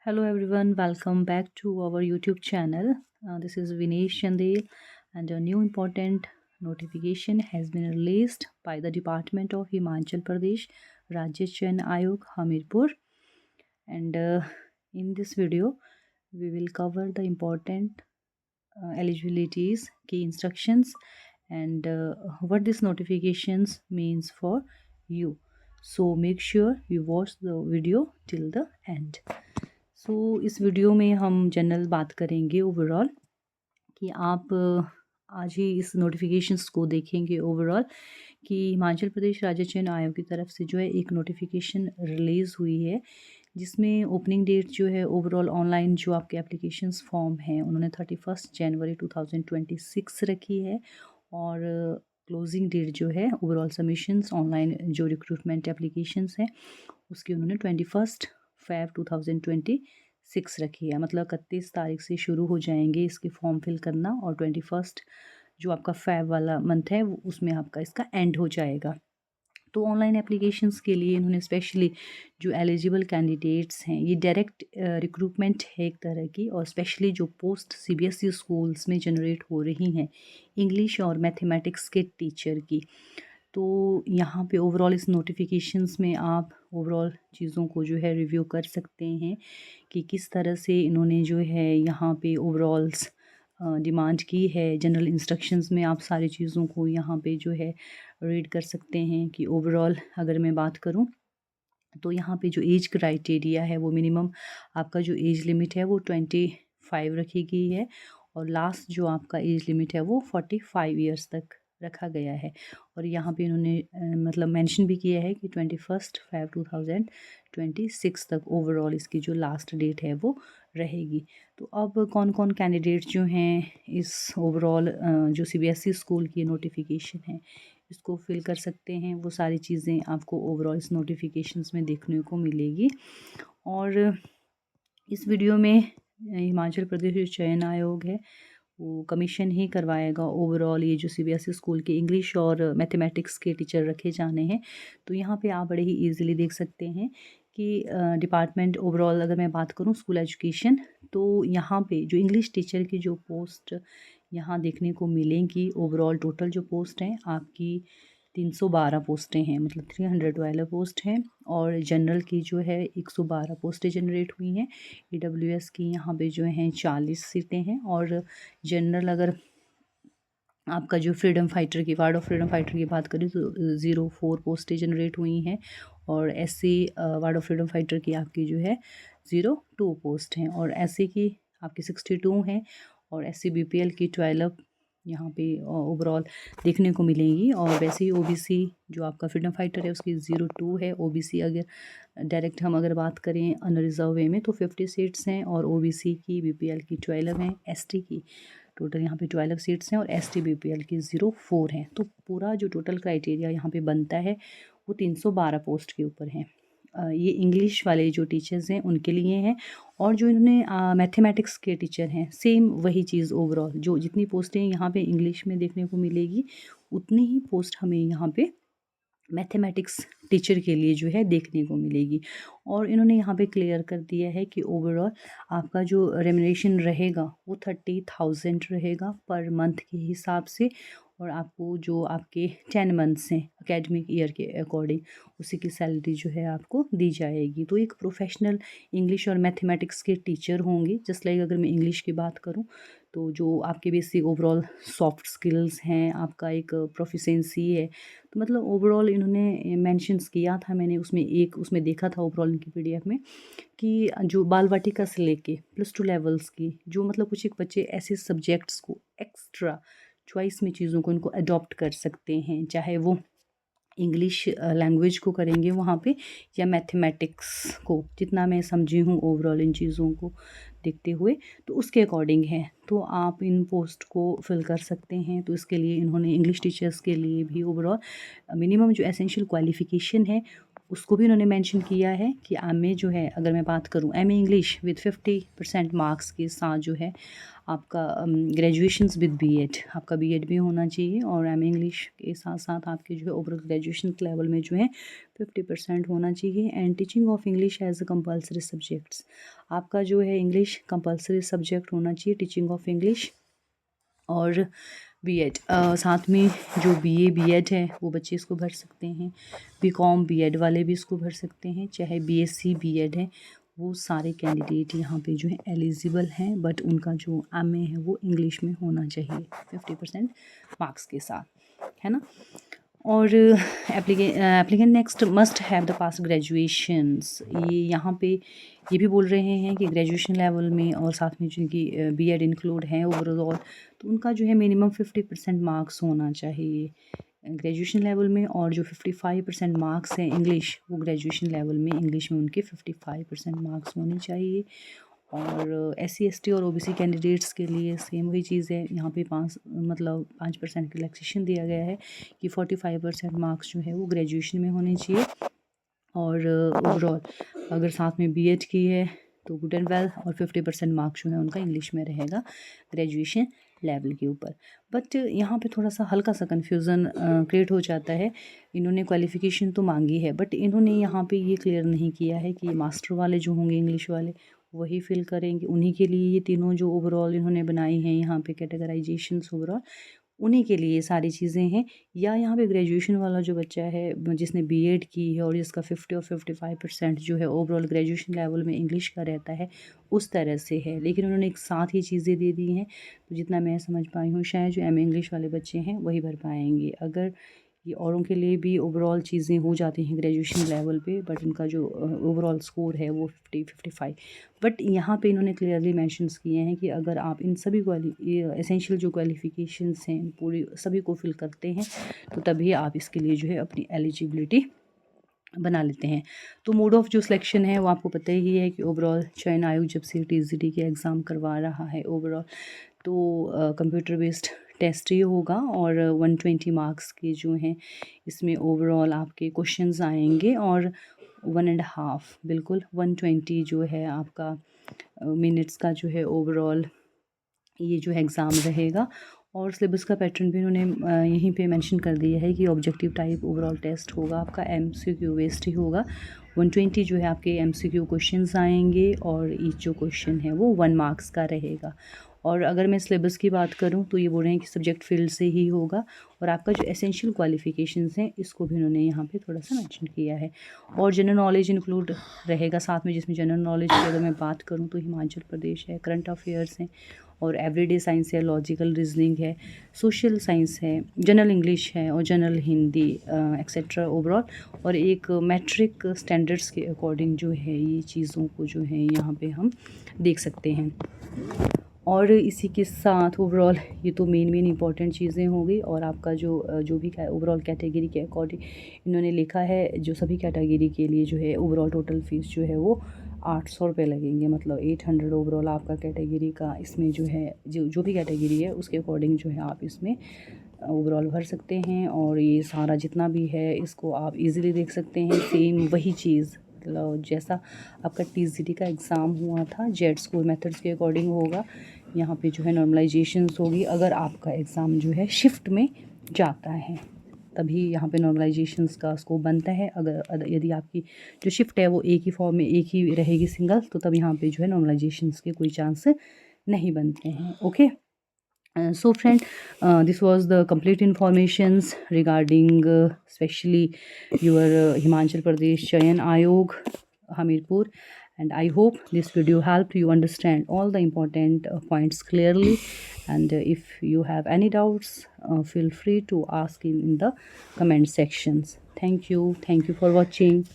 Hello everyone, welcome back to our YouTube channel. This is Vinesh Chandel, and a new important notification has been released by the Department of Himachal Pradesh Rajya Chayan Ayog Hamirpur. And in this video, we will cover the important eligibilities, key instructions, and what this notifications means for you. So make sure you watch the video till the end. इस video में हम general बात करेंगे overall कि आप आज ही इस notifications को देखेंगे ओवरऑल कि हिमाचल प्रदेश राज्य चयन आयोग की तरफ से जो है एक नोटिफिकेशन रिलीज़ हुई है जिसमें ओपनिंग डेट जो है ओवरऑल ऑनलाइन जो आपके एप्लीकेशंस फॉर्म हैं उन्होंने 31 जनवरी 2026 रखी है और क्लोजिंग डेट जो है ओवरऑल सबमिशंस ऑनलाइन जो रिक्रूटमेंट एप्लीकेशंस हैं उसकी उन्होंने 21 फ़ेब 2026 रखी है। मतलब 31 तारीख से शुरू हो जाएंगे इसके फॉर्म फिल करना और 21 जो आपका फ़ेब वाला मंथ है उसमें आपका इसका एंड हो जाएगा। तो ऑनलाइन एप्लीकेशंस के लिए इन्होंने स्पेशली जो एलिजिबल कैंडिडेट्स हैं ये डायरेक्ट रिक्रूटमेंट है एक तरह की, और स्पेशली जो पोस्ट सीबीएसई स्कूल्स में जनरेट हो रही हैं इंग्लिश और मैथमेटिक्स के टीचर की। तो यहाँ पे ओवरऑल इस नोटिफिकेशंस में आप ओवरऑल चीज़ों को जो है रिव्यू कर सकते हैं कि किस तरह से इन्होंने जो है यहाँ पे ओवरऑल्स डिमांड की है। जनरल इंस्ट्रक्शंस में आप सारी चीज़ों को यहाँ पे जो है रीड कर सकते हैं कि ओवरऑल अगर मैं बात करूँ तो यहाँ पे जो एज क्राइटेरिया है वो मिनिमम आपका जो एज लिमिट है वो 25 रखी गई है और लास्ट जो आपका एज लिमिट है वो 45 ईयर्स तक रखा गया है। और यहाँ पे इन्होंने मतलब मेंशन भी किया है कि 21 फ़ेब 2026 तक ओवरऑल इसकी जो लास्ट डेट है वो रहेगी। तो अब कौन कौन कैंडिडेट जो हैं इस ओवरऑल जो सीबीएसई स्कूल की नोटिफिकेशन है इसको फिल कर सकते हैं, वो सारी चीज़ें आपको ओवरऑल इस नोटिफिकेशंस में देखने को मिलेगी। और इस वीडियो में हिमाचल प्रदेश चयन आयोग है वो कमीशन ही करवाएगा ओवरऑल ये जो सीबीएसई स्कूल के इंग्लिश और मैथमेटिक्स के टीचर रखे जाने हैं। तो यहाँ पे आप बड़े ही इजीली देख सकते हैं कि डिपार्टमेंट ओवरऑल अगर मैं बात करूँ स्कूल एजुकेशन, तो यहाँ पे जो इंग्लिश टीचर की जो पोस्ट यहाँ देखने को मिलेंगी ओवरऑल टोटल जो पोस्ट हैं आपकी 312 पोस्टें हैं, मतलब 312 पोस्ट हैं। और जनरल की जो है 112 पोस्टें जनरेट हुई हैं। ईडब्ल्यूएस की यहाँ पे जो हैं 40 सीटें हैं। और जनरल अगर आपका जो फ्रीडम फाइटर की वार्ड ऑफ फ्रीडम फाइटर की बात करें तो 04 पोस्टें जनरेट हुई हैं। और SC ward of freedom fighter की आपकी जो है 02 पोस्ट हैं। और एससी की आपकी 62 हैं और एससी बीपीएल की 12 यहाँ पे ओवरऑल देखने को मिलेंगी। और वैसे ही ओबीसी जो आपका फ्रीडम फाइटर है उसकी 02 है। ओबीसी अगर डायरेक्ट हम अगर बात करें अनरिजर्व वे में तो 50 सीट्स हैं और ओबीसी की बीपीएल की 12 हैं। एसटी की टोटल यहाँ पे 12 सीट्स हैं और एसटी बीपीएल की 04 हैं। तो पूरा जो टोटल क्राइटेरिया यहाँ पे बनता है वो 312 पोस्ट के ऊपर है। ये इंग्लिश वाले जो टीचर्स हैं उनके लिए हैं। और जो इन्होंने मैथमेटिक्स के टीचर हैं सेम वही चीज़ ओवरऑल जो जितनी पोस्टें यहाँ पे इंग्लिश में देखने को मिलेगी उतनी ही पोस्ट हमें यहाँ पे मैथमेटिक्स टीचर के लिए जो है देखने को मिलेगी। और इन्होंने यहाँ पे क्लियर कर दिया है कि ओवरऑल आपका जो रेम्युनरेशन रहेगा वो 30,000 रहेगा पर मंथ के हिसाब से। और आपको जो आपके 10 मंथ्स हैं एकेडमिक ईयर के अकॉर्डिंग उसी की सैलरी जो है आपको दी जाएगी। तो एक प्रोफेशनल इंग्लिश और मैथमेटिक्स के टीचर होंगे। जस्ट लाइक अगर मैं इंग्लिश की बात करूँ तो जो आपके बेसिक ओवरऑल सॉफ्ट स्किल्स हैं आपका एक प्रोफिशेंसी है। तो मतलब ओवरऑल इन्होंने मेंशंस किया था, मैंने उसमें देखा था ओवरऑल इनकी पीडीएफ में कि जो बाल वाटिका से लेके +2 लेवल्स की जो मतलब कुछ एक बच्चे ऐसे सब्जेक्ट्स को एक्स्ट्रा चॉइस में चीज़ों को इनको अडॉप्ट कर सकते हैं, चाहे वो इंग्लिश लैंग्वेज को करेंगे वहाँ पे या मैथमेटिक्स को। जितना मैं समझी हूँ ओवरऑल इन चीज़ों को देखते हुए तो उसके अकॉर्डिंग है। तो आप इन पोस्ट को फिल कर सकते हैं। तो इसके लिए इन्होंने इंग्लिश टीचर्स के लिए भी ओवरऑल मिनिमम जो एसेंशियल क्वालिफ़िकेशन है उसको भी उन्होंने मेंशन किया है कि एमए जो है, अगर मैं बात करूँ एमए इंग्लिश विद 50% मार्क्स के साथ जो है आपका ग्रेजुएशंस विद बीएड, आपका बीएड भी होना चाहिए और एमए इंग्लिश के साथ साथ आपके जो है ओवरऑल ग्रेजुएशन लेवल में जो है 50% होना चाहिए। And teaching of English as a compulsory subjects, आपका जो है इंग्लिश कंपल्सरी सब्जेक्ट होना चाहिए, टीचिंग ऑफ इंग्लिश और बीएड। साथ में जो बीए बीएड है वो बच्चे इसको भर सकते हैं, बीकॉम बीएड वाले भी इसको भर सकते हैं, चाहे बीएससी बीएड है, वो सारे कैंडिडेट यहाँ पे जो है एलिजिबल हैं। बट उनका जो एमए है वो इंग्लिश में होना चाहिए 50% मार्क्स के साथ, है ना। और applicant next must have the pass graduations, ये यहाँ पे ये भी बोल रहे हैं कि ग्रेजुएशन लेवल में और साथ में जिनकी बीएड इंक्लूड है ओवरऑल, तो उनका जो है मिनिमम 50% मार्क्स होना चाहिए ग्रेजुएशन लेवल में। और जो 55% मार्क्स हैं इंग्लिश, वो ग्रेजुएशन लेवल में इंग्लिश में उनके 55% मार्क्स होने चाहिए। और SC ST और OBC कैंडिडेट्स के लिए सेम वही चीज़ है, यहाँ पे 5% रिलैक्सेशन दिया गया है कि 45% मार्क्स जो है वो ग्रेजुएशन में होने चाहिए। और ओवरऑल अगर साथ में बीएड की है तो गुड एंड वेल, और 50% मार्क्स जो है उनका इंग्लिश में रहेगा ग्रेजुएशन लेवल के ऊपर। बट यहाँ पे थोड़ा सा हल्का सा कन्फ्यूज़न क्रिएट हो जाता है। इन्होंने क्वालिफ़िकेशन तो मांगी है बट इन्होंने यहाँ पे ये क्लियर नहीं किया है कि मास्टर वाले जो होंगे इंग्लिश वाले वही फिल करेंगे, उन्हीं के लिए ये तीनों जो ओवरऑल इन्होंने बनाई हैं यहाँ पे कैटेगराइजेशंस ओवरऑल, उन्हीं के लिए ये सारी चीज़ें हैं। या यहाँ पे ग्रेजुएशन वाला जो बच्चा है जिसने बीएड की है और जिसका 50 और 55% जो है ओवरऑल ग्रेजुएशन लेवल में इंग्लिश का रहता है, उस तरह से है। लेकिन उन्होंने एक साथ ही चीज़ें दे दी हैं, तो जितना मैं समझ पाई हूँ शायद जो एमए इंग्लिश वाले बच्चे हैं वही भर पाएंगे। अगर ये औरों के लिए भी ओवरऑल चीज़ें हो जाती हैं ग्रेजुएशन लेवल पे, बट उनका जो ओवरऑल स्कोर है वो 55। बट यहाँ पे इन्होंने क्लियरली मेंशंस किए हैं कि अगर आप इन सभी एसेंशियल जो क्वालिफ़िकेशंस हैं पूरी सभी को फिल करते हैं तो तभी आप इसके लिए जो है अपनी एलिजिबिलिटी बना लेते हैं। तो मोड ऑफ जो सिलेक्शन है वो आपको पता ही है कि ओवरऑल चयन आयोग जब से TGT के एग्ज़ाम करवा रहा है ओवरऑल, तो कंप्यूटर बेस्ड टेस्ट ही होगा और 120 मार्क्स के जो हैं इसमें ओवरऑल आपके क्वेश्चंस आएंगे और 1.5 बिल्कुल 120 जो है आपका मिनट्स का जो है ओवरऑल ये जो है एग्ज़ाम रहेगा। और सिलेबस का पैटर्न भी उन्होंने यहीं पे मेंशन कर दिया है कि ऑब्जेक्टिव टाइप ओवरऑल टेस्ट होगा, आपका MCQ बेस्ड ही होगा। 120 जो है आपके MCQ क्वेश्चंस आएंगे और ईच जो क्वेश्चन है वो 1 मार्क्स का रहेगा। और अगर मैं सिलेबस की बात करूं तो ये बोल रहे हैं कि सब्जेक्ट फील्ड से ही होगा। और आपका जो एसेंशियल क्वालिफ़िकेशंस हैं इसको भी उन्होंने यहाँ पे थोड़ा सा मेंशन किया है। और जनरल नॉलेज इंक्लूड रहेगा साथ में, जिसमें जनरल नॉलेज की अगर मैं बात करूँ तो हिमाचल प्रदेश है, करंट अफेयर्स हैं और एवरीडे साइंस है, लॉजिकल रीजनिंग है, सोशल साइंस है, जनरल इंग्लिश है और जनरल हिंदी एक्सेट्रा ओवरऑल। और एक मैट्रिक स्टैंडर्ड्स के अकॉर्डिंग जो है ये चीज़ों को जो है यहाँ पे हम देख सकते हैं। और इसी के साथ ओवरऑल ये तो मेन इंपॉर्टेंट चीज़ें हो गई। और आपका जो भी ओवरऑल कैटेगरी के अकॉर्डिंग इन्होंने लिखा है, जो सभी कैटेगरी के लिए जो है ओवरऑल टोटल फीस जो है वो 800 रुपये लगेंगे, मतलब 800 ओवरऑल आपका कैटेगरी का। इसमें जो है जो भी कैटेगरी है उसके अकॉर्डिंग जो है आप इसमें ओवरऑल भर सकते हैं। और ये सारा जितना भी है इसको आप इजीली देख सकते हैं। सेम वही चीज़ मतलब जैसा आपका TGT का एग्ज़ाम हुआ था जेड स्कोर मेथड्स के अकॉर्डिंग होगा। यहाँ पे जो है नॉर्मलाइजेशंस होगी। अगर आपका एग्ज़ाम जो है शिफ्ट में जाता है तभी यहाँ पे नॉर्मलाइजेशंस का स्कोप बनता है। अगर यदि आपकी जो शिफ्ट है वो एक ही फॉर्म में एक ही रहेगी सिंगल, तो तब यहाँ पे जो है नॉर्मलाइजेशंस के कोई चांस नहीं बनते हैं। Okay, so friend, this was the complete informations regarding especially your Himachal Pradesh Chayan Ayog Hamirpur, and I hope this video helped you understand all the important points clearly. And if you have any doubts, feel free to ask in the comment sections. Thank you for watching.